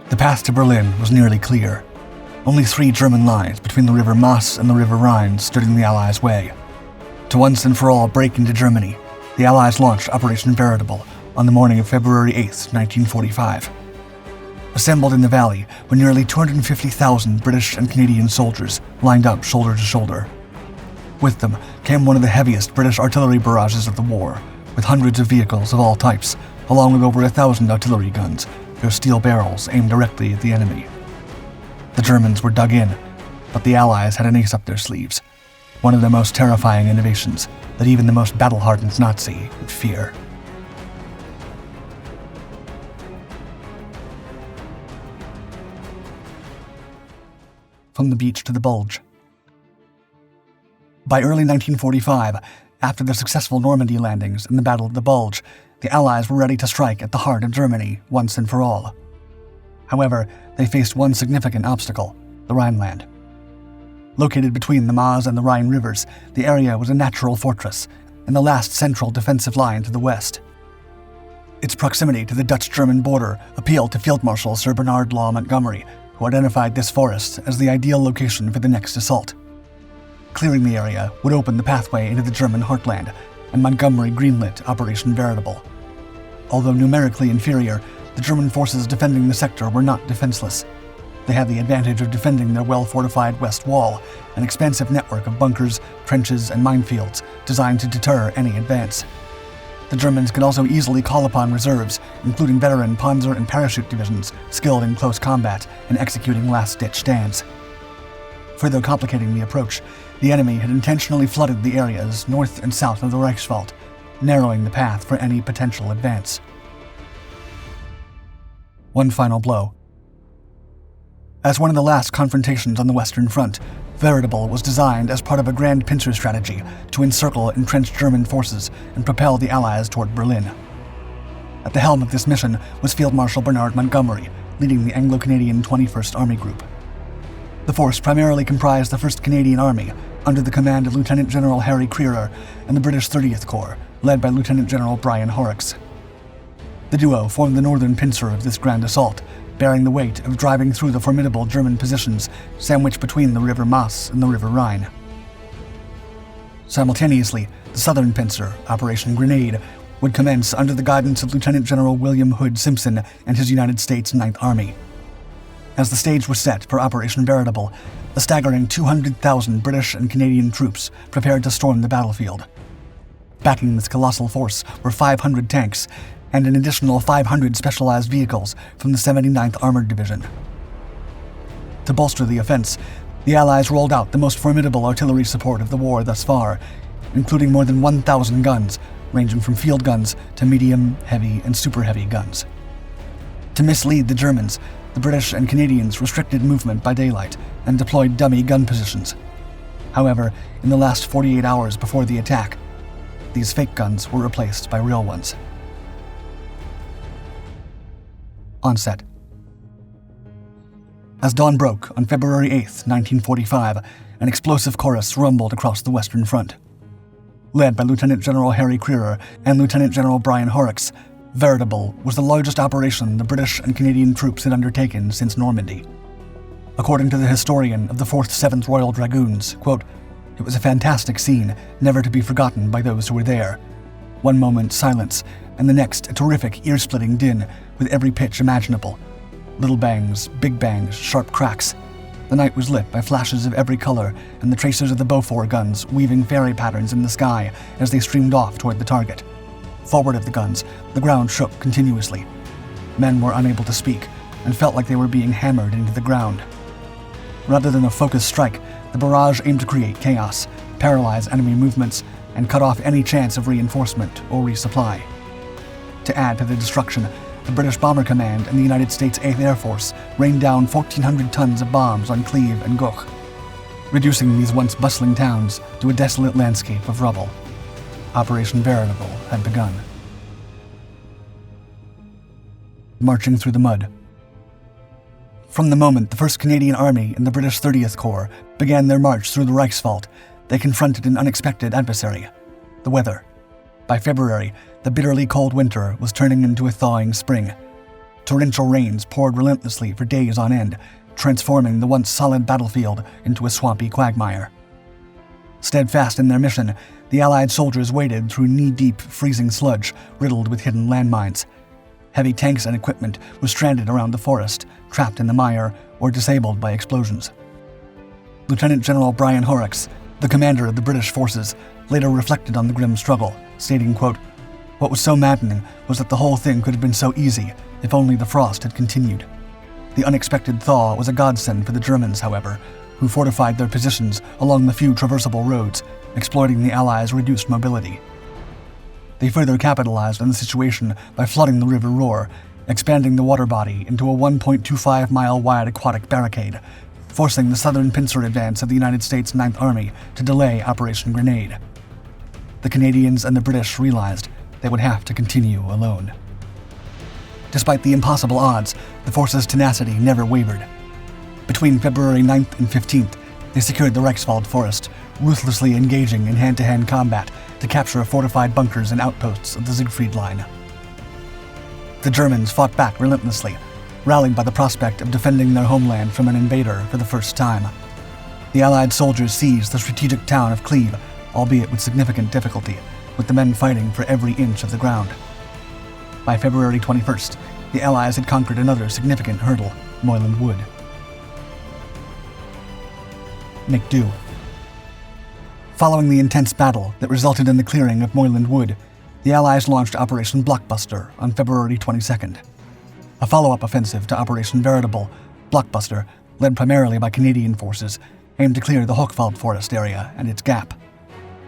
The path to Berlin was nearly clear. Only 3 German lines between the River Maas and the River Rhine stood in the Allies' way. To once and for all break into Germany, the Allies launched Operation Veritable on the morning of February 8, 1945. Assembled in the valley were nearly 250,000 British and Canadian soldiers lined up shoulder to shoulder. With them came one of the heaviest British artillery barrages of the war, with hundreds of vehicles of all types, along with over 1,000 artillery guns, their steel barrels aimed directly at the enemy. The Germans were dug in, but the Allies had an ace up their sleeves, one of the most terrifying innovations that even the most battle-hardened Nazi would fear. From the beach to the Bulge. By early 1945, after the successful Normandy landings and the Battle of the Bulge, the Allies were ready to strike at the heart of Germany once and for all. However, they faced one significant obstacle: the Rhineland. Located between the Maas and the Rhine rivers, the area was a natural fortress and the last central defensive line to the west. Its proximity to the Dutch-German border appealed to Field Marshal Sir Bernard Law Montgomery, who identified this forest as the ideal location for the next assault. Clearing the area would open the pathway into the German heartland, and Montgomery greenlit Operation Veritable. Although numerically inferior, the German forces defending the sector were not defenseless. They had the advantage of defending their well-fortified west wall, an expansive network of bunkers, trenches, and minefields designed to deter any advance. The Germans could also easily call upon reserves, including veteran Panzer and parachute divisions skilled in close combat and executing last-ditch stands. Further complicating the approach, the enemy had intentionally flooded the areas north and south of the Reichswald, narrowing the path for any potential advance. One final blow. As one of the last confrontations on the Western Front, Veritable was designed as part of a grand pincer strategy to encircle entrenched German forces and propel the Allies toward Berlin. At the helm of this mission was Field Marshal Bernard Montgomery, leading the Anglo-Canadian 21st Army Group. The force primarily comprised the 1st Canadian Army, under the command of Lieutenant General Harry Crerar, and the British 30th Corps, led by Lieutenant General Brian Horrocks. The duo formed the northern pincer of this grand assault, bearing the weight of driving through the formidable German positions sandwiched between the River Maas and the River Rhine. Simultaneously, the southern pincer, Operation Grenade, would commence under the guidance of Lieutenant General William Hood Simpson and his United States Ninth Army. As the stage was set for Operation Veritable, a staggering 200,000 British and Canadian troops prepared to storm the battlefield. Backing this colossal force were 500 tanks and an additional 500 specialized vehicles from the 79th Armored Division. To bolster the offense, the Allies rolled out the most formidable artillery support of the war thus far, including more than 1,000 guns, ranging from field guns to medium, heavy, and super heavy guns. To mislead the Germans, the British and Canadians restricted movement by daylight and deployed dummy gun positions. However, in the last 48 hours before the attack, these fake guns were replaced by real ones. Onset. As dawn broke on February 8, 1945, an explosive chorus rumbled across the Western Front. Led by Lieutenant General Harry Crerar and Lieutenant General Brian Horrocks, Veritable was the largest operation the British and Canadian troops had undertaken since Normandy. According to the historian of the 4th 7th Royal Dragoons, quote, "It was a fantastic scene, never to be forgotten by those who were there. One moment silence, and the next a terrific ear-splitting din with every pitch imaginable. Little bangs, big bangs, sharp cracks. The night was lit by flashes of every color and the tracers of the Beaufort guns weaving fairy patterns in the sky as they streamed off toward the target. Forward of the guns, the ground shook continuously. Men were unable to speak and felt like they were being hammered into the ground. Rather than a focused strike, the barrage aimed to create chaos, paralyze enemy movements, and cut off any chance of reinforcement or resupply. To add to the destruction, the British Bomber Command and the United States 8th Air Force rained down 1,400 tons of bombs on Cleve and Goch, reducing these once bustling towns to a desolate landscape of rubble. Operation Veritable had begun. Marching through the mud. From the moment the 1st Canadian Army and the British 30th Corps began their march through the Reichswald, they confronted an unexpected adversary: the weather. By February, the bitterly cold winter was turning into a thawing spring. Torrential rains poured relentlessly for days on end, transforming the once solid battlefield into a swampy quagmire. Steadfast in their mission, the Allied soldiers waded through knee-deep, freezing sludge riddled with hidden landmines. Heavy tanks and equipment were stranded around the forest, trapped in the mire, or disabled by explosions. Lieutenant General Brian Horrocks, the commander of the British forces, later reflected on the grim struggle, stating, quote, "What was so maddening was that the whole thing could have been so easy if only the frost had continued. The unexpected thaw was a godsend for the Germans, however, who fortified their positions along the few traversable roads, exploiting the Allies' reduced mobility. They further capitalized on the situation by flooding the River Roar, expanding the water body into a 1.25-mile-wide aquatic barricade, forcing the southern pincer advance of the United States Ninth Army to delay Operation Grenade. The Canadians and the British realized they would have to continue alone. Despite the impossible odds, the forces' tenacity never wavered. Between February 9th and 15th, they secured the Reichswald forest, ruthlessly engaging in hand-to-hand combat to capture fortified bunkers and outposts of the Siegfried Line. The Germans fought back relentlessly, rallied by the prospect of defending their homeland from an invader for the first time. The Allied soldiers seized the strategic town of Cleve, albeit with significant difficulty, with the men fighting for every inch of the ground. By February 21st, the Allies had conquered another significant hurdle, Moyland Wood. Make do. Following the intense battle that resulted in the clearing of Moyland Wood, the Allies launched Operation Blockbuster on February 22nd. A follow-up offensive to Operation Veritable, Blockbuster, led primarily by Canadian forces, aimed to clear the Hochwald forest area and its gap.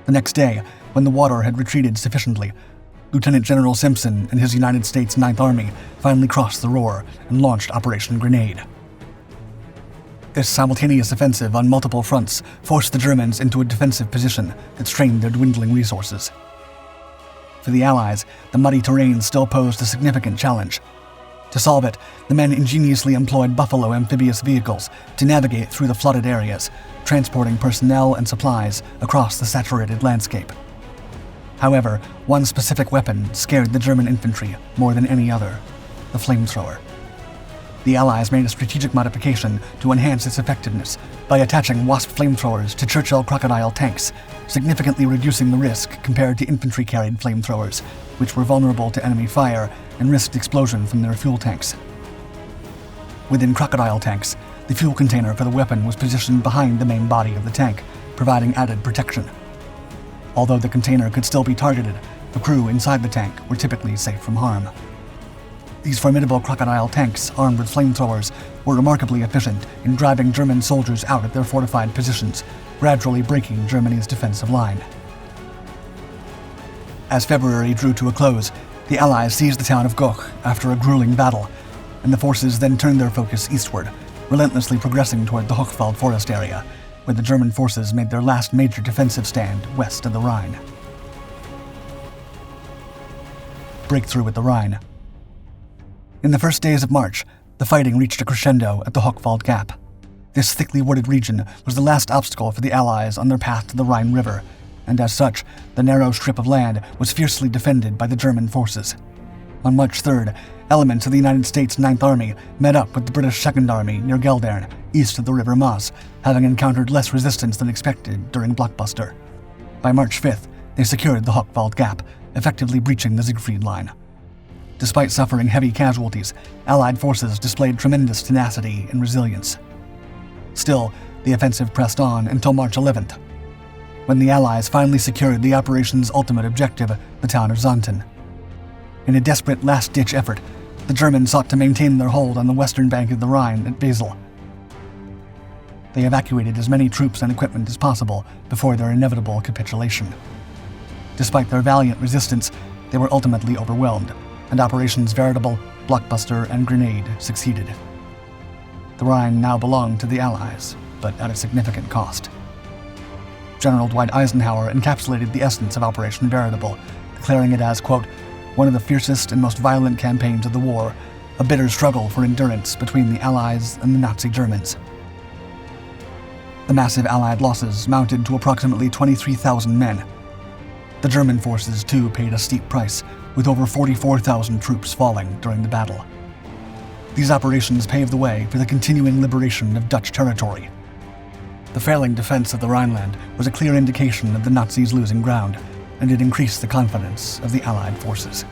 The next day, when the water had retreated sufficiently, Lieutenant General Simpson and his United States Ninth Army finally crossed the Roar and launched Operation Grenade. This simultaneous offensive on multiple fronts forced the Germans into a defensive position that strained their dwindling resources. For the Allies, the muddy terrain still posed a significant challenge. To solve it, the men ingeniously employed Buffalo amphibious vehicles to navigate through the flooded areas, transporting personnel and supplies across the saturated landscape. However, one specific weapon scared the German infantry more than any other: the flamethrower. The Allies made a strategic modification to enhance its effectiveness by attaching Wasp flamethrowers to Churchill Crocodile tanks, significantly reducing the risk compared to infantry-carried flamethrowers, which were vulnerable to enemy fire and risked explosion from their fuel tanks. Within Crocodile tanks, the fuel container for the weapon was positioned behind the main body of the tank, providing added protection. Although the container could still be targeted, the crew inside the tank were typically safe from harm. These formidable Crocodile tanks, armed with flamethrowers, were remarkably efficient in driving German soldiers out of their fortified positions, gradually breaking Germany's defensive line. As February drew to a close, the Allies seized the town of Goch after a grueling battle, and the forces then turned their focus eastward, relentlessly progressing toward the Hochwald forest area, where the German forces made their last major defensive stand west of the Rhine. Breakthrough at the Rhine. In the first days of March, the fighting reached a crescendo at the Hochwald Gap. This thickly wooded region was the last obstacle for the Allies on their path to the Rhine River, and as such, the narrow strip of land was fiercely defended by the German forces. On March 3rd, elements of the United States Ninth Army met up with the British Second Army near Geldern, east of the River Maas, having encountered less resistance than expected during Blockbuster. By March 5th, they secured the Hochwald Gap, effectively breaching the Siegfried Line. Despite suffering heavy casualties, Allied forces displayed tremendous tenacity and resilience. Still, the offensive pressed on until March 11th, when the Allies finally secured the operation's ultimate objective, the town of Xanten. In a desperate last-ditch effort, the Germans sought to maintain their hold on the western bank of the Rhine at Basel. They evacuated as many troops and equipment as possible before their inevitable capitulation. Despite their valiant resistance, they were ultimately overwhelmed, and Operations Veritable, Blockbuster, and Grenade succeeded. The Rhine now belonged to the Allies, but at a significant cost. General Dwight Eisenhower encapsulated the essence of Operation Veritable, declaring it as, quote, "one of the fiercest and most violent campaigns of the war, a bitter struggle for endurance between the Allies and the Nazi Germans." The massive Allied losses mounted to approximately 23,000 men. The German forces, too, paid a steep price, with over 44,000 troops falling during the battle. These operations paved the way for the continuing liberation of Dutch territory. The failing defense of the Rhineland was a clear indication of the Nazis losing ground, and it increased the confidence of the Allied forces.